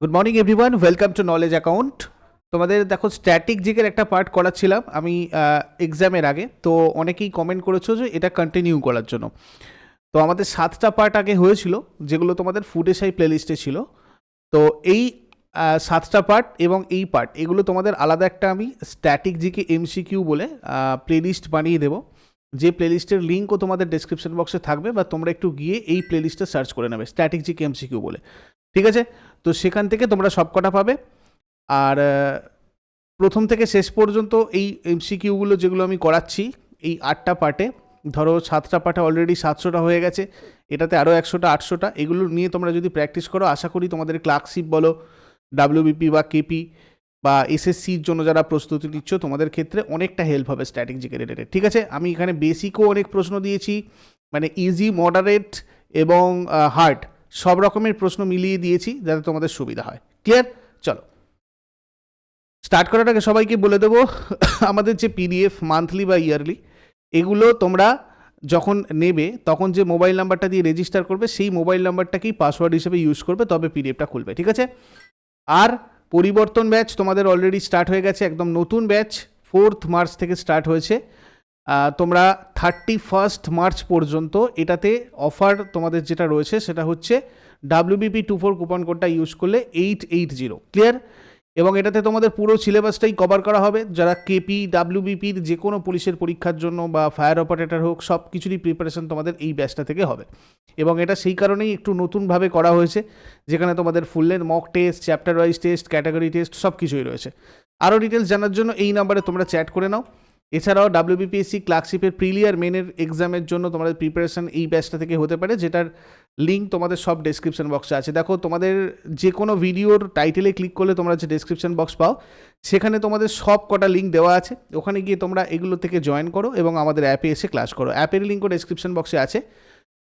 Good morning everyone, welcome to knowledge account. তোমাদের দেখো static জিকের একটা পার্ট করাচ্ছিলাম আমি এক্সামের আগে। তো অনেকেই কমেন্ট করেছো যে এটা কন্টিনিউ করার জন্য। তো আমাদের 7টা পার্ট আগে হয়েছিল, যেগুলো তোমাদের ফুড এসআই প্লেলিস্টে ছিল। তো এই 7টা পার্ট এবং এই পার্ট এগুলো তোমাদের আলাদা একটা আমি স্ট্যাটিক জিকে এমসিকিউ বলে প্লেলিস্ট বানিয়ে দেবো, যে প্লেলিস্টের লিঙ্কও তোমাদের ডেসক্রিপশন বক্সে থাকবে, বা তোমরা একটু গিয়ে এই প্লেলিস্টে সার্চ করে নেবে স্ট্যাটিক জিকে এমসিকিউ বলে। ঠিক আছে? তো সেখান থেকে তোমরা সবকটা পাবে। আর প্রথম থেকে শেষ পর্যন্ত এই এমসিকিউগুলো যেগুলো আমি করাচ্ছি এই 8টা পার্টে, ধরো 7টা পার্টে অলরেডি 700টা হয়ে গেছে, এটাতে আরও 100টা 800টা, এগুলো নিয়ে তোমরা যদি প্র্যাকটিস করো, আশা করি তোমাদের ক্লার্কশিপ বলো, ডাব্লিউবিপি বা কেপি বা এসএসসির জন্য যারা প্রস্তুতি নিচ্ছ, তোমাদের ক্ষেত্রে অনেকটা হেল্প হবে স্ট্যাটিক জিকে রিলেটেড। ঠিক আছে? আমি এখানে বেসিকও অনেক প্রশ্ন দিয়েছি, মানে ইজি, মডারেট এবং হার্ড সব রকমের প্রশ্ন মিলিয়ে দিয়েছি যাতে তোমাদের সুবিধা হয়। ক্লিয়ার? চলো স্টার্ট করার আগে সবাইকে বলে দেবো আমাদের যে পিডিএফ মান্থলি বা ইয়ারলি, এগুলো তোমরা যখন নেবে তখন যে মোবাইল নাম্বারটা দিয়ে রেজিস্টার করবে সেই মোবাইল নাম্বারটাকেই পাসওয়ার্ড হিসেবে ইউজ করবে, তবে পিডিএফটা খুলবে। ঠিক আছে? আর পরিবর্তন ব্যাচ তোমাদের অলরেডি স্টার্ট হয়ে গেছে, একদম নতুন ব্যাচ 4th মার্চ থেকে স্টার্ট হয়েছে। তোমরা 31st মার্চ পর্যন্ত এটাতে অফার তোমাদের যেটা রয়েছে সেটা হচ্ছে WBP24 কুপন কোডটা ইউজ করলে 880। ক্লিয়ার? এবং এটাতে তোমাদের পুরো সিলেবাসটাই কভার করা হবে। যারা কেপি, ডাব্লিউবিপির যে কোনো পুলিশের পরীক্ষার জন্য বা ফায়ার অপারেটর হোক, সব কিছুরই প্রিপারেশন তোমাদের এই ব্যাচটা থেকে হবে। এবং এটা সেই কারণেই একটু নতুনভাবে করা হয়েছে, যেখানে তোমাদের full length mock test, chapter wise test, category test সব কিছুই রয়েছে। আরও ডিটেলস জানার জন্য এই নাম্বারে তোমরা চ্যাট করে নাও। এছাড়াও ডাব্লিউবিপিএসসি ক্লার্কশিপের প্রিলিয়ার মেনের এক্সামের জন্য তোমাদের প্রিপারেশন এই ব্যাচটা থেকে হতে পারে, যেটার লিঙ্ক তোমাদের সব ডেসক্রিপশন বক্সে আছে। দেখো, তোমাদের যে কোনো ভিডিওর টাইটেলে ক্লিক করলে তোমরা যে ডেসক্রিপশন বক্স পাও, সেখানে তোমাদের সব কটা লিঙ্ক দেওয়া আছে। ওখানে গিয়ে তোমরা এগুলো থেকে জয়েন করো এবং আমাদের অ্যাপে এসে ক্লাস করো। অ্যাপের লিঙ্কও ডেসক্রিপশন বক্সে আছে।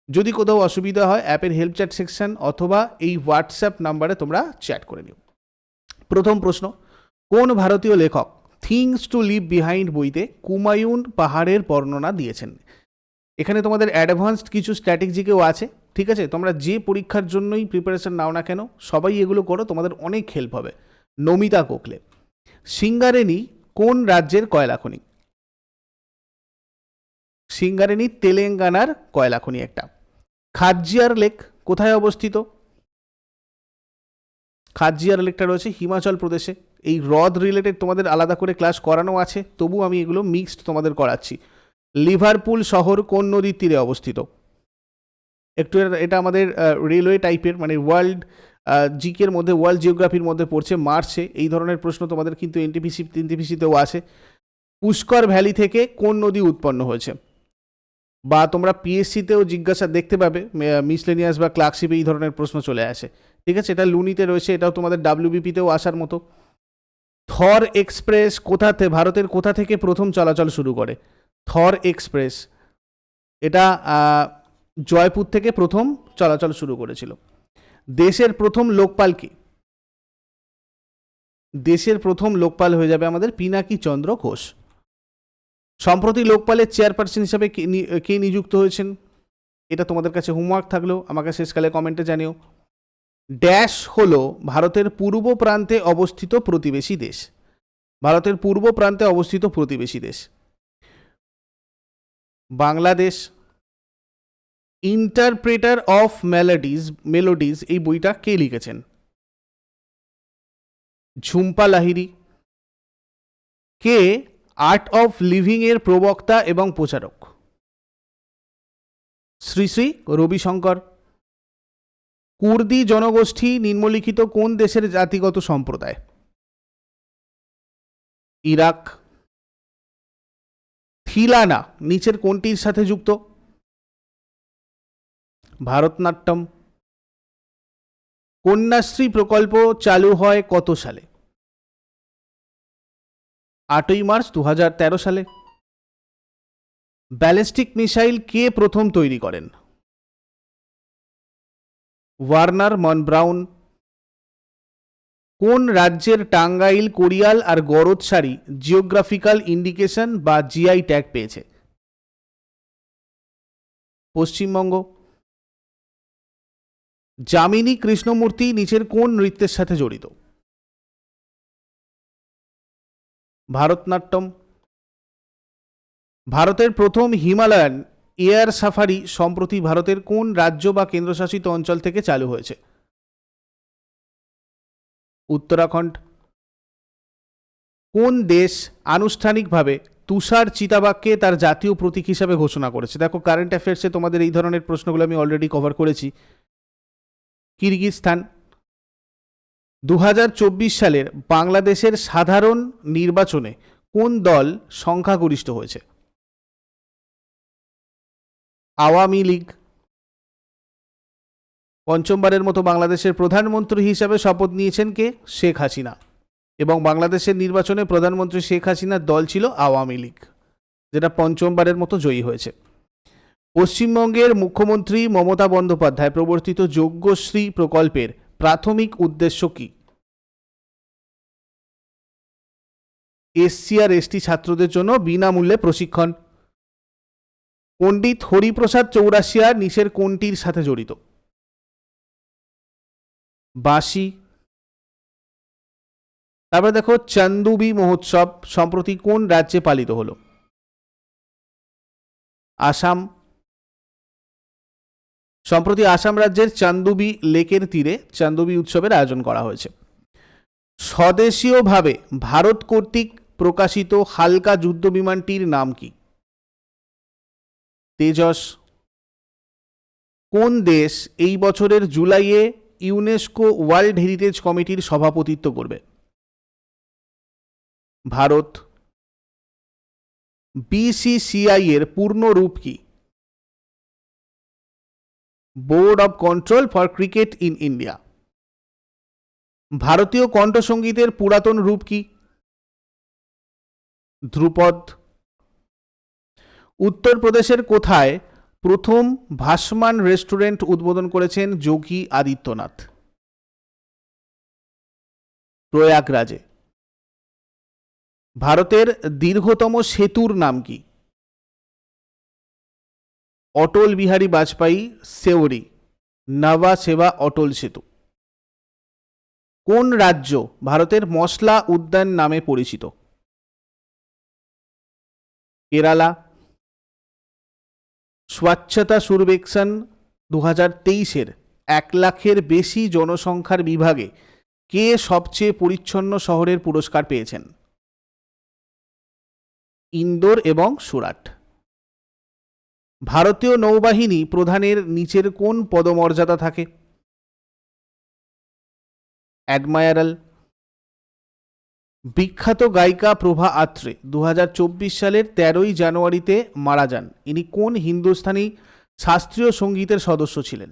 যদি কোথাও অসুবিধা হয়, অ্যাপের হেল্প চ্যাট সেকশন অথবা এই হোয়াটসঅ্যাপ নাম্বারে তোমরা চ্যাট করে নিও। প্রথম প্রশ্ন, কোন ভারতীয় লেখক থিংস টু লিভ বিহাইন্ড বইতে কুমায়ুন পাহাড়ের বর্ণনা দিয়েছেন? এখানে তোমাদের অ্যাডভান্সড কিছু স্ট্র্যাটেজিকেও আছে। ঠিক আছে? তোমরা যে পরীক্ষার জন্যই প্রিপারেশন নাও না কেন, সবাই এগুলো করো, তোমাদের অনেক হেল্প হবে। নমিতা গোখলে। সিঙ্গারেনি কোন রাজ্যের কয়লা খনি? সিঙ্গারেনি তেলেঙ্গানার কয়লা খনি একটা। খাজ্জিয়ার লেক কোথায় অবস্থিত? খাজ্জিয়ার লেকটা রয়েছে হিমাচল প্রদেশে। এই হ্রদ রিলেটেড তোমাদের আলাদা করে ক্লাস করানো আছে, তবু আমি এগুলো মিক্সড তোমাদের করাচ্ছি। লিভারপুল শহর কোন নদীর তীরে অবস্থিত? একটু এটা আমাদের রেলওয়ে টাইপের, মানে ওয়ার্ল্ড জিকের মধ্যে, ওয়ার্ল্ড জিওগ্রাফির মধ্যে পড়ছে। মার্চে এই ধরনের প্রশ্ন তোমাদের কিন্তু এনটিপিসিতেও আছে। পুষ্কর ভ্যালি থেকে কোন নদী উৎপন্ন হয়েছে? বা তোমরা পিএসসিতেও জিজ্ঞাসা দেখতে পাবে, মিসলেনিয়াস বা ক্লার্কশিপে এই ধরনের প্রশ্ন চলে আসে। ঠিক আছে? এটা লুনিতে রয়েছে, এটাও তোমাদের ডাব্লিউবিপিতেও আসার মতো। থর এক্সপ্রেস ভারতের কোথা থেকে প্রথম চলাচল শুরু করে? থর এক্সপ্রেস এটা জয়পুর থেকে প্রথম চলাচল শুরু করেছিল। দেশের প্রথম লোকপাল কি? দেশের প্রথম লোকপাল হয়ে যাবে আমাদের পিনাকি চন্দ্র ঘোষ। সম্প্রতি লোকপালের চেয়ারপারসন হিসাবে কে নিযুক্ত হয়েছেন? এটা তোমাদের কাছে হোমওয়ার্ক থাকলেও আমাকে শেষকালে কমেন্টে জানিও। ড্যাশ হলো ভারতের পূর্ব প্রান্তে অবস্থিত প্রতিবেশী দেশ। ভারতের পূর্ব প্রান্তে অবস্থিত প্রতিবেশী দেশ বাংলাদেশ। ইন্টারপ্রেটার অফ মেলোডিজ এই বইটা কে লিখেছেন? ঝুম্পা লাহিড়ী। কে আর্ট অফ লিভিং এর প্রবক্তা এবং প্রচারক? শ্রী শ্রী রবিশঙ্কর। কুর্দি জনগোষ্ঠী নিম্নলিখিত কোন দেশের জাতিগত সম্প্রদায়? ইরাক। থিলানা নিচের কোনটির সাথে যুক্ত? ভারতনাট্যম। কন্যাশ্রী প্রকল্প চালু হয় কত সালে? 8ই মার্চ 2013 সালে। ব্যালিস্টিক মিসাইল কে প্রথম তৈরি করেন? ওয়ার্নার মন ব্রাউন। কোন রাজ্যের টাঙ্গাইল, কোরিয়াল আর গরদসারি জিওগ্রাফিক্যাল ইন্ডিকেশন বা জিআই ট্যাগ পেয়েছে? পশ্চিমবঙ্গ। যামিনী কৃষ্ণমূর্তি নিচের কোন নৃত্যের সাথে জড়িত? ভারতনাট্যম। ভারতের প্রথম হিমালয়ান এয়ার সাফারি সম্প্রতি ভারতের কোন রাজ্য বা কেন্দ্রশাসিত অঞ্চল থেকে চালু হয়েছে? উত্তরাখণ্ড। কোন দেশ আনুষ্ঠানিকভাবে তুষার চিতাবাঘকে তার জাতীয় প্রতীক হিসাবে ঘোষণা করেছে? দেখো, কারেন্ট অ্যাফেয়ার্সে তোমাদের এই ধরনের প্রশ্নগুলো আমি অলরেডি কভার করেছি। কিরগিজস্তান। 2024 সালের বাংলাদেশের সাধারণ নির্বাচনে কোন দল সংখ্যাগরিষ্ঠ হয়েছে? আওয়ামী লীগ। পঞ্চমবারের মতো বাংলাদেশের প্রধানমন্ত্রী হিসাবে শপথ নিয়েছেন কে? শেখ হাসিনা। এবং বাংলাদেশের নির্বাচনে প্রধানমন্ত্রী শেখ হাসিনার দল ছিল আওয়ামী লীগ, যেটা পঞ্চমবারের মতো জয়ী হয়েছে। পশ্চিমবঙ্গের মুখ্যমন্ত্রী মমতা বন্দ্যোপাধ্যায় প্রবর্তিত যোগ্যশ্রী প্রকল্পের প্রাথমিক উদ্দেশ্য কি? এসসি আর এসটি ছাত্রদের জন্য বিনামূল্যে প্রশিক্ষণ। পণ্ডিত হরিপ্রসাদ চৌরাশিয়া নিচের কোনটির সাথে জড়িত? বাঁশি। তারপরে দেখো, চান্দুবি মহোৎসব সম্প্রতি কোন রাজ্যে পালিত হলো? আসাম। সম্প্রতি আসাম রাজ্যের চান্দুবি লেকের তীরে চান্দুবি উৎসবের আয়োজন করা হয়েছে। স্বদেশীয়ভাবে ভারত কর্তৃক প্রকাশিত হালকা যুদ্ধ বিমানটির নাম কি? তেজস। কোন দেশ এই বছরের জুলাইয়ে ইউনেস্কো ওয়ার্ল্ড হেরিটেজ কমিটির সভাপতিত্ব করবে? ভারত। বিসিসিআই এর পূর্ণ রূপ কি? Board of control for cricket in India. ভারতীয় কণ্ঠসঙ্গীতের পুরাতন রূপ কি? ধ্রুপদ। উত্তরপ্রদেশের কোথায় প্রথম ভাসমান রেস্টুরেন্ট উদ্বোধন করেছেন যোগী আদিত্যনাথ? প্রয়াগরাজে। ভারতের দীর্ঘতম সেতুর নাম কি? অটল বিহারী বাজপেয়ী সেওরি নভা সেবা অটল সেতু। কোন রাজ্য ভারতের মশলা উদ্যান নামে পরিচিত? কেরালা। স্বচ্ছতা সর্বেক্ষণ 2023-এর 1 লাখের বেশি জনসংখ্যার বিভাগে কে সবচেয়ে পরিচ্ছন্ন শহরের পুরস্কার পেয়েছেন? ইন্দোর এবং সুরাট। ভারতীয় নৌবাহিনী প্রধানের নিচের কোন পদমর্যাদা থাকে? অ্যাডমায়ারাল। বিখ্যাত গায়িকা প্রভা আত্রে 2024 সালের 13ই জানুয়ারিতে মারা যান। ইনি কোন হিন্দুস্তানি শাস্ত্রীয় সঙ্গীতের সদস্য ছিলেন?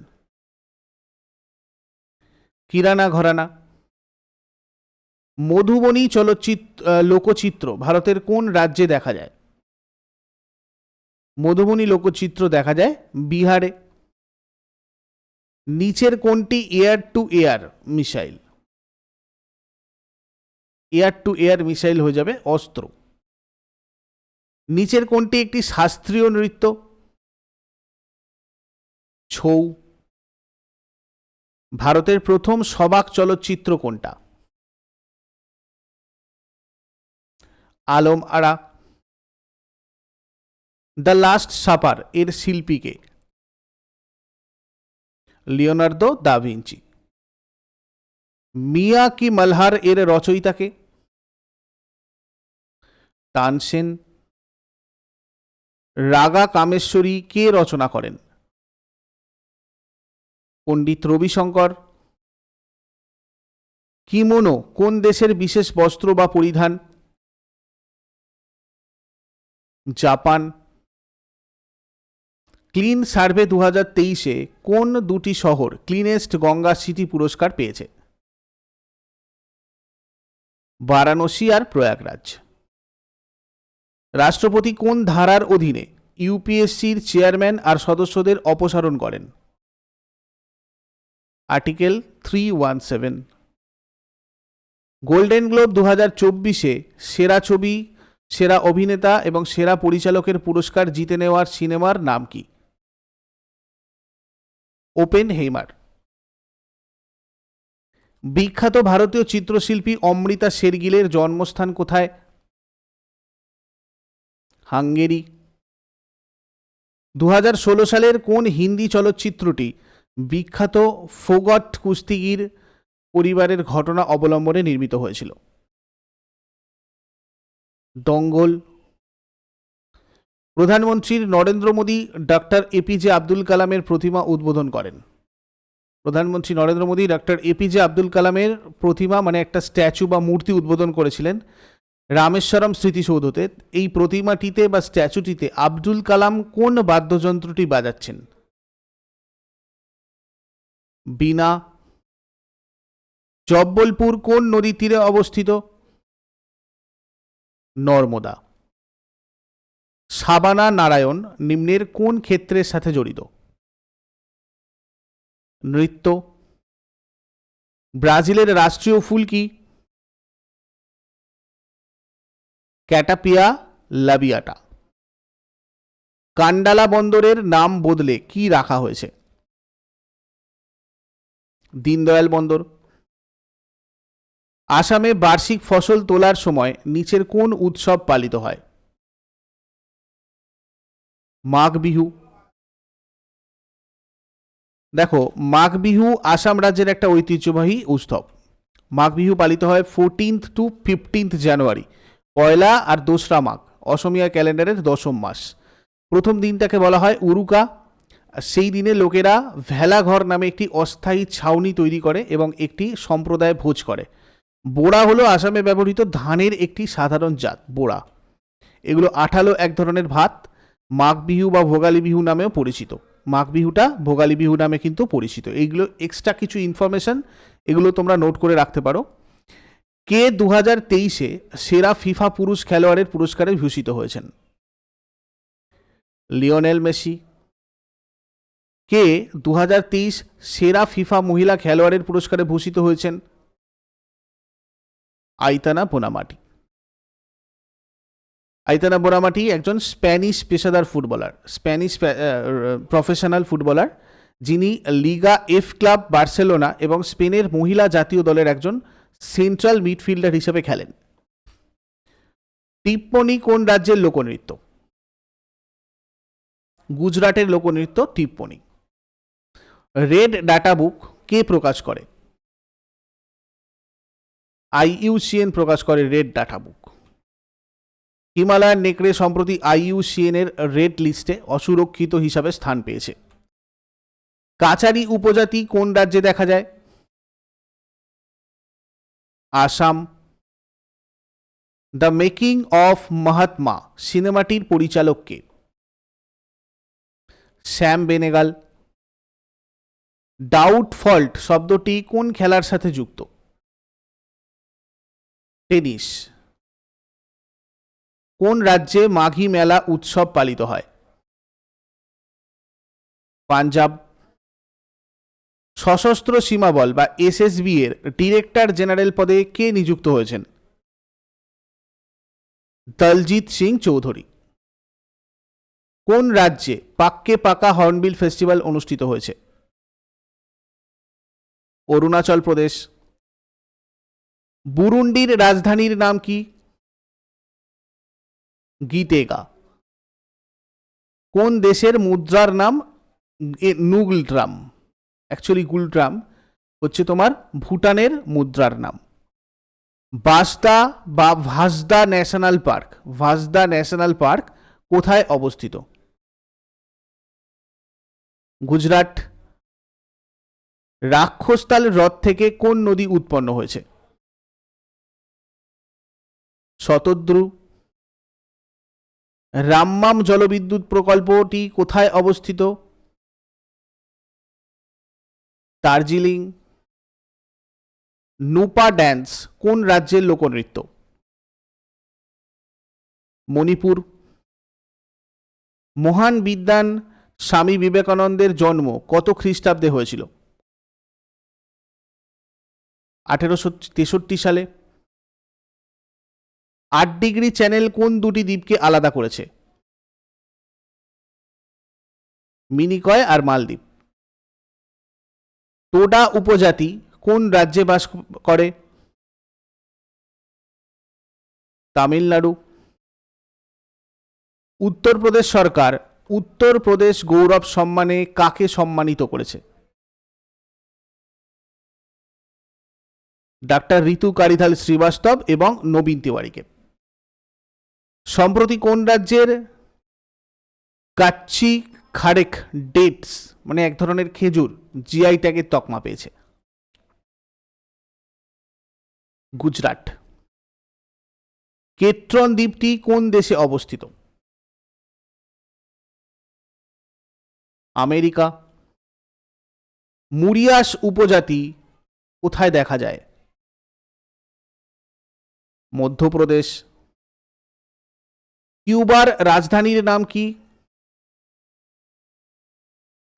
কিরানা ঘরানা। মধুবনী লোকচিত্র ভারতের কোন রাজ্যে দেখা যায়? মধুবনী লোকচিত্র দেখা যায় বিহারে। নিচের কোনটি air two air missile? Air two air missile হয়ে যাবে অস্ত্র। নিচের কোনটি একটি শাস্ত্রীয় নৃত্য? ছৌ। ভারতের প্রথম সবাক চলচ্চিত্র কোনটা? আলম আরা। দ্য লাস্ট সাপার এর শিল্পীকে? Leonardo da Vinci. মিয়া কি মলহার এর রচয়িতাকে? তানসেন। রাগা কামেশ্বরী কে রচনা করেন? পণ্ডিত রবিশঙ্কর। কিমোনো কোন দেশের বিশেষ বস্ত্র বা পরিধান? জাপান। ক্লিন সার্ভে 2023-এ কোন দুটি শহর ক্লিনেস্ট গঙ্গা সিটি পুরস্কার পেয়েছে? বারাণসী আর প্রয়াগরাজ। রাষ্ট্রপতি কোন ধারার অধীনে ইউপিএসসির চেয়ারম্যান আর সদস্যদের অপসারণ করেন? আর্টিকেল 317। গোল্ডেন গ্লোব 2024-এ সেরা ছবি, সেরা অভিনেতা এবং সেরা পরিচালকের পুরস্কার জিতে নেওয়ার সিনেমার নাম কি? ওপেনহেইমার। বিখ্যাত ভারতীয় চিত্রশিল্পী অমৃতা শেরগিলের জন্মস্থান কোথায়? হাঙ্গেরি। 2016 সালের কোন হিন্দি চলচ্চিত্রটি বিখ্যাত ফোগট কুস্তিগির পরিবারের ঘটনা অবলম্বনে নির্মিত হয়েছিল? দঙ্গল। প্রধানমন্ত্রী নরেন্দ্র মোদী ডক্টর এপিজে আব্দুল কালামের প্রতিমা উদ্বোধন করেন? প্রধানমন্ত্রী নরেন্দ্র মোদী ডক্টর এপিজে আব্দুল কালামের প্রতিমা মানে একটা স্ট্যাচু বা মূর্তি উদ্বোধন করেছিলেন রামেশ্বরম স্মৃতিসৌধতে। এই প্রতিমাটিতে বা স্ট্যাচুটিতে আব্দুল কালাম কোন বাদ্যযন্ত্রটি বাজাচ্ছেন? বীণা। জব্বলপুর কোন নদীর তীরে অবস্থিত? নর্মদা। সাবানা নারায়ণ নিম্নের কোন ক্ষেত্রের সাথে জড়িত? নৃত্য। ব্রাজিলের রাষ্ট্রীয় ফুল কি? ক্যাটাপিয়া লাবিয়াটা। কান্ডালা বন্দরের নাম বদলে কি রাখা হয়েছে? দীনদয়াল বন্দর। আসামে বার্ষিক ফসল তোলার সময় নিচের কোন উৎসব পালিত হয়? মাঘ বিহু। দেখো, মাঘ বিহু আসাম রাজ্যের একটা ঐতিহ্যবাহী উৎসব। মাঘ বিহু পালিত হয় 14th to 15th জানুয়ারি, পয়লা আর দোসরা মাঘ, অসমীয়া ক্যালেন্ডারের দশম মাস। প্রথম দিনটাকে বলা হয় উরুকা। সেই দিনে লোকেরা ভেলাঘর নামে একটি অস্থায়ী ছাউনি তৈরি করে এবং একটি সম্প্রদায় ভোজ করে। বোড়া হলো আসামে ব্যবহৃত ধানের একটি সাধারণ জাত, বোড়া। এগুলো আঠালো এক ধরনের ভাত। মাঘ বিহু বা ভোগালী বিহু নামেও পরিচিত। মাঘ বিহুটা ভোগালী বিহু নামে কিন্তু পরিচিত। এইগুলো এক্সট্রা কিছু ইনফরমেশন, এগুলো তোমরা নোট করে রাখতে পারো। কে 2023-এ সেরা ফিফা পুরুষ খেলোয়াড়ের পুরস্কারে ভূষিত হয়েছেন? Lionel Messi. কে 2023 সেরা ফিফা মহিলা খেলোয়াড়ের পুরস্কারে ভূষিত হয়েছেন? আইতানা বোনামাটি। আইতানা বোনামাটি একজন স্প্যানিশ পেশাদার ফুটবলার, স্প্যানিশ প্রফেশনাল ফুটবলার, যিনি লিগা এফ ক্লাব বার্সেলোনা এবং স্পেনের মহিলা জাতীয় দলের একজন সেন্ট্রাল মিডফিল্ডার হিসেবে খেলেন। টিপ্পনি কোন রাজ্যের লোকনৃত্য? গুজরাটের লোকনৃত্য টিপ্পনি। রেড ডাটা বুক কে প্রকাশ করে? IUCN প্রকাশ করে রেড ডাটা বুক। হিমালয়ান নেকড়ে সম্প্রতি IUCN এর রেড লিস্টে অসুরক্ষিত হিসাবে স্থান পেয়েছে। কাচারি উপজাতি কোন রাজ্যে দেখা যায়? Assam. The making of Mahatma সিনেমাটির পরিচালক কে? শ্যাম বেনেগাল। ডাউট ফল্ট শব্দটি কোন খেলার সাথে যুক্ত? টেনিস। কোন রাজ্যে মাঘী মেলা উৎসব পালিত হয়? পাঞ্জাব। সশস্ত্র সীমাবল বা SSB এর ডিরেক্টর জেনারেল পদে কে নিযুক্ত হয়েছেন? দলজিৎ সিং চৌধুরী। কোন রাজ্যে পাক্কে পাকা হর্নবিল ফেস্টিভ্যাল অনুষ্ঠিত হয়েছে? অরুণাচল প্রদেশ। বুরুন্ডির রাজধানীর নাম কি? গিতেগা। কোন দেশের মুদ্রার নাম নুগলট্রাম? অ্যাকচুয়ালি গুলট্রাম হচ্ছে তোমার ভুটানের মুদ্রার নাম। বাসদা বা ভাসদা ন্যাশনাল পার্ক, ভাসদা ন্যাশনাল পার্ক কোথায় অবস্থিত? গুজরাট। রাক্ষসতাল হ্রদ থেকে কোন নদী উৎপন্ন হয়েছে? শতদ্রু। রাম্মাম জলবিদ্যুৎ প্রকল্পটি কোথায় অবস্থিত? দার্জিলিং। নুপা ড্যান্স কোন রাজ্যের লোকনৃত্য? মণিপুর। মহান বিদ্বান স্বামী বিবেকানন্দের জন্ম কত খ্রিস্টাব্দে হয়েছিল? 1863 সালে। 8 ডিগ্রি চ্যানেল কোন দুটি দ্বীপকে আলাদা করেছে? মিনিকয় আর মালদ্বীপ। টোডা উপজাতি কোন রাজ্যে বাস করে? তামিলনাড়ু। উত্তরপ্রদেশ সরকার উত্তরপ্রদেশ গৌরব সম্মানে কাকে সম্মানিত করেছে? ডাক্তার ঋতু কারিধাল শ্রীবাস্তব এবং নবীন তিওয়ারিকে। সম্প্রতি কোন রাজ্যের কাচ্চি খারেক ডেটস মানে এক ধরনের খেজুর জিআই ট্যাগের তকমা পেয়েছে? গুজরাট। কেট্রন দ্বীপটি কোন দেশে অবস্থিত? আমেরিকা। মুরিয়াস উপজাতি কোথায় দেখা যায়? মধ্যপ্রদেশ। কিউবার রাজধানীর নাম কি?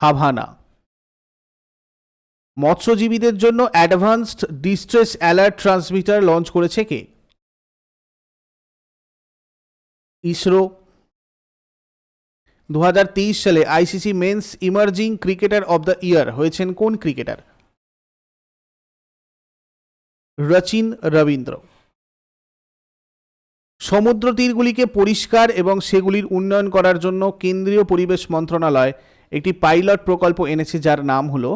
হাভানা। মৎস্যজীবীদের জন্য advanced distress alert transmitter launch করেছে কে? ইসরো। 2023 সালে ICC men's emerging cricketer of the year হয়েছেন কোন ক্রিকেটার? রচিন রবীন্দ্র। সমুদ্র তীরগুলিকে পরিষ্কার এবং সেগুলির উন্নয়ন করার জন্য কেন্দ্রীয় পরিবেশ মন্ত্রণালয় একটি পাইলট প্রকল্প এনেছে যার নাম হলো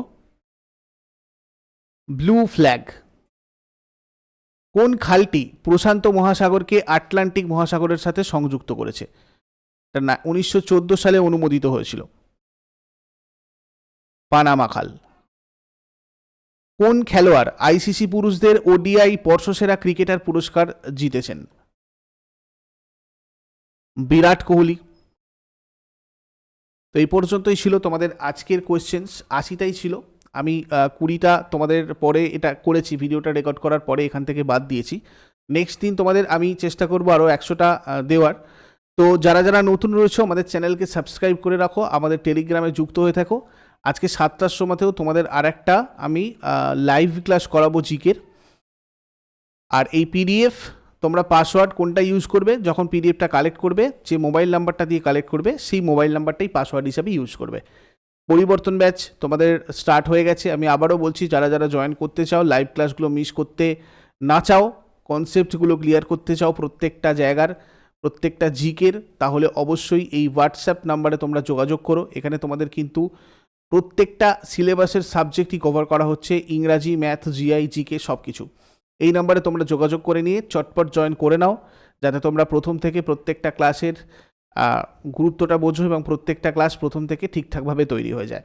ব্লু ফ্ল্যাগ। কোন খালটি প্রশান্ত মহাসাগরকে আটলান্টিক মহাসাগরের সাথে সংযুক্ত করেছে? এটা 1914 সালে অনুমোদিত হয়েছিল। পানামা খাল। কোন খেলোয়াড় আইসিসি পুরুষদের ওডিআই বর্ষসেরা ক্রিকেটার পুরস্কার জিতেছেন? বিরাট কোহলি। তো এই পর্যন্তই ছিল তোমাদের আজকের কোয়েশ্চেন্স। 80টাই ছিল, আমি 20টা তোমাদের পরে এটা করেছি, ভিডিওটা রেকর্ড করার পরে এখান থেকে বাদ দিয়েছি। নেক্সট দিন তোমাদের আমি চেষ্টা করবো আরও 100টা দেওয়ার। তো যারা যারা নতুন রয়েছে আমাদের চ্যানেলকে সাবস্ক্রাইব করে রাখো, আমাদের টেলিগ্রামে যুক্ত হয়ে থাকো। আজকে 7টার সময়তেও তোমাদের আর একটা আমি লাইভ ক্লাস করাবো জিকের। আর এই পিডিএফ তোমরা পাসওয়ার্ড কোনটা ইউজ করবে যখন পিডিএফটা কালেক্ট করবে, যে মোবাইল নাম্বারটা দিয়ে কালেক্ট করবে সেই মোবাইল নাম্বারটাই পাসওয়ার্ড হিসাবে ইউজ করবে। পরিবর্তন ব্যাচ তোমাদের স্টার্ট হয়ে গেছে। আমি আবারও বলছি, যারা যারা জয়েন করতে চাও, লাইভ ক্লাসগুলো মিস করতে না চাও, কনসেপ্টগুলো ক্লিয়ার করতে চাও প্রত্যেকটা জায়গার, প্রত্যেকটা জিকের, তাহলে অবশ্যই এই হোয়াটসঅ্যাপ নাম্বারে তোমরা যোগাযোগ করো। এখানে তোমাদের কিন্তু প্রত্যেকটা সিলেবাসের সাবজেক্টই কভার করা হচ্ছে, ইংরাজি, ম্যাথ, জিআই, জিকে সব কিছু। এই নাম্বারে তোমরা যোগাযোগ করে নিয়ে চটপট জয়েন করে নাও, যাতে তোমরা প্রথম থেকে প্রত্যেকটা ক্লাসের গুরুত্বটা বোঝো এবং প্রত্যেকটা ক্লাস প্রথম থেকে ঠিকঠাকভাবে তৈরি হয়ে যায়।